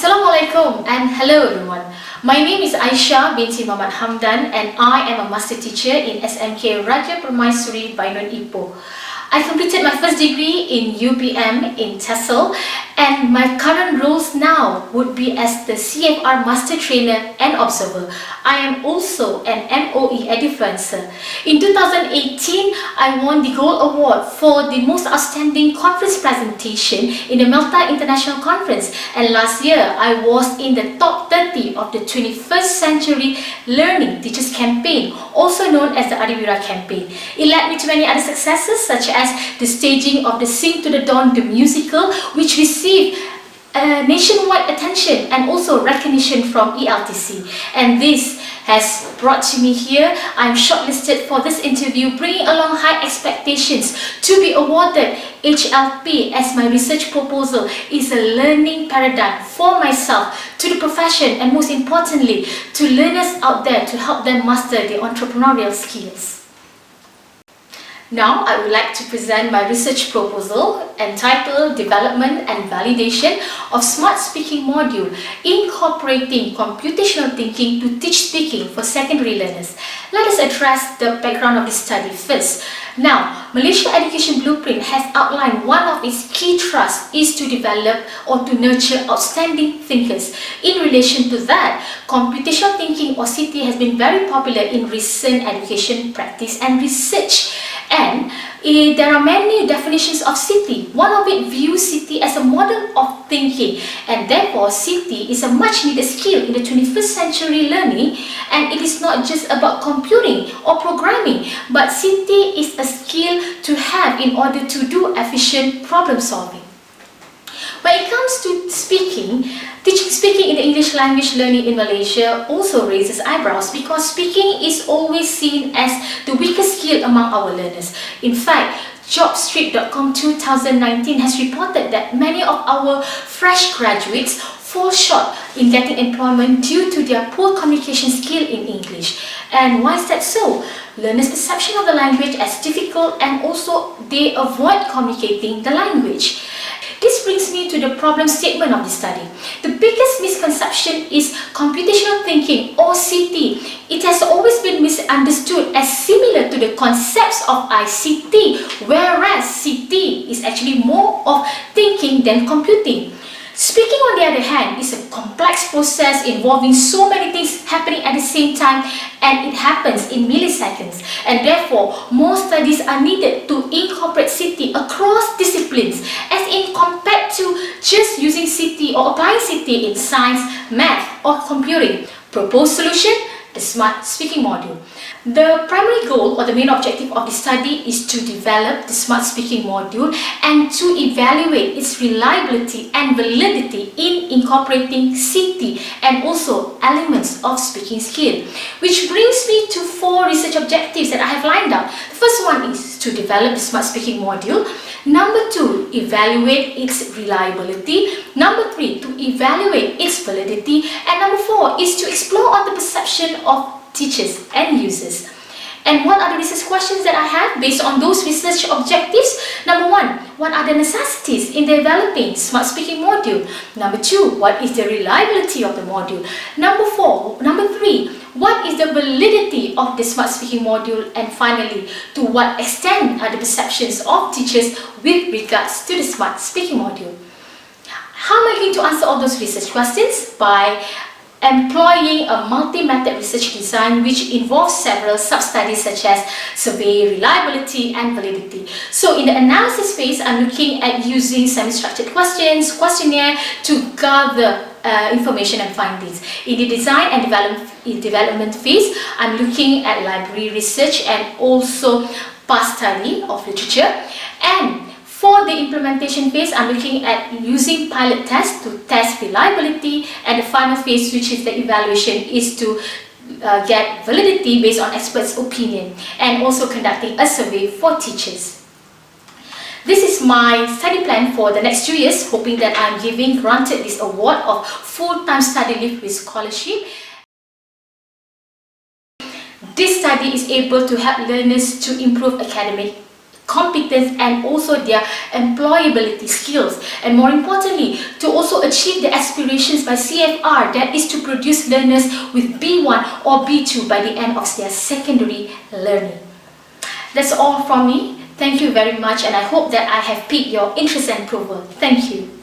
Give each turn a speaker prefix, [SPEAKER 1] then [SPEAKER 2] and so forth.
[SPEAKER 1] Assalamualaikum and hello everyone. My name is Aisyah binti Muhammad Hamdan and I am a master teacher in SMK Raja Permaisuri Bainon Ipoh. I completed my first degree in UPM in TESOL and my current roles now would be as the CFR Master Trainer and Observer. I am also an MOE Edufluencer. In 2018, I won the Gold Award for the most outstanding conference presentation in the Malta International Conference, and last year I was in the top 30 of the 21st Century Learning Teachers Campaign, also known as the Adiwira campaign. It led me to many other successes such as the staging of the Sing to the Dawn the musical, which received nationwide attention and also recognition from ELTC, and this has brought to me here. I'm shortlisted for this interview, bringing along high expectations to be awarded HLP as my research proposal is a learning paradigm for myself, to the profession, and most importantly to learners out there to help them master their entrepreneurial skills. Now, I would like to present my research proposal entitled Development and Validation of Smart Speaking Module, incorporating computational thinking to teach speaking for secondary learners. Let us address the background of this study first. Now, Malaysia Education Blueprint has outlined one of its key thrusts is to develop or to nurture outstanding thinkers. In relation to that, computational thinking or CT has been very popular in recent education practice and research. And there are many definitions of CT. One of it views CT as a model of thinking, and therefore CT is a much needed skill in the 21st century learning, and it is not just about computing or programming, but CT is a skill to have in order to do efficient problem solving. When it comes to speaking, teaching speaking in the English language learning in Malaysia also raises eyebrows because speaking is always seen as the weakest skill among our learners. In fact, Jobstreet.com 2019 has reported that many of our fresh graduates fall short in getting employment due to their poor communication skill in English. And why is that so? Learners' perception of the language as difficult, and also they avoid communicating the language. This brings me to the problem statement of the study. The biggest misconception is computational thinking or CT. It has always been misunderstood as similar to the concepts of ICT, whereas CT is actually more of thinking than computing. Speaking, on the other hand, is a complex process involving so many things happening at the same time, and it happens in milliseconds, and therefore more studies are needed to incorporate CT across disciplines, as in compared to just using CT or applying CT in science, math or computing. Proposed solution: the Smart Speaking Module. The primary goal or the main objective of the study is to develop the Smart Speaking Module and to evaluate its reliability and validity in incorporating CT and also elements of speaking skill. Which brings me to 4 research objectives that I have lined up. The first one is to develop the Smart Speaking Module. Number 2, evaluate its reliability. Number 3, to evaluate its validity. And number 4 is to explore on the perception of teachers and users. And what are the research questions that I have based on those research objectives? Number 1, what are the necessities in developing Smart Speaking Module? Number 2, what is the reliability of the module? Number 3, what is the validity of the Smart Speaking Module? And finally, to what extent are the perceptions of teachers with regards to the Smart Speaking Module? How am I going to answer all those research questions? By employing a multi-method research design which involves several sub-studies such as survey, reliability and validity. So in the analysis phase, I'm looking at using semi-structured questions, questionnaire to gather information and findings. In the design and development phase, I'm looking at library research and also past study of literature. And for the implementation phase, I'm looking at using pilot tests to test reliability, and the final phase, which is the evaluation, is to get validity based on experts' opinion, and also conducting a survey for teachers. This is my study plan for the next 2 years, hoping that I'm granted this award of full-time study leave with scholarship. This study is able to help learners to improve academic competence and also their employability skills, and more importantly to also achieve the aspirations by CFR, that is to produce learners with B1 or B2 by the end of their secondary learning. That's all from me. Thank you very much, and I hope that I have piqued your interest and approval. Thank you.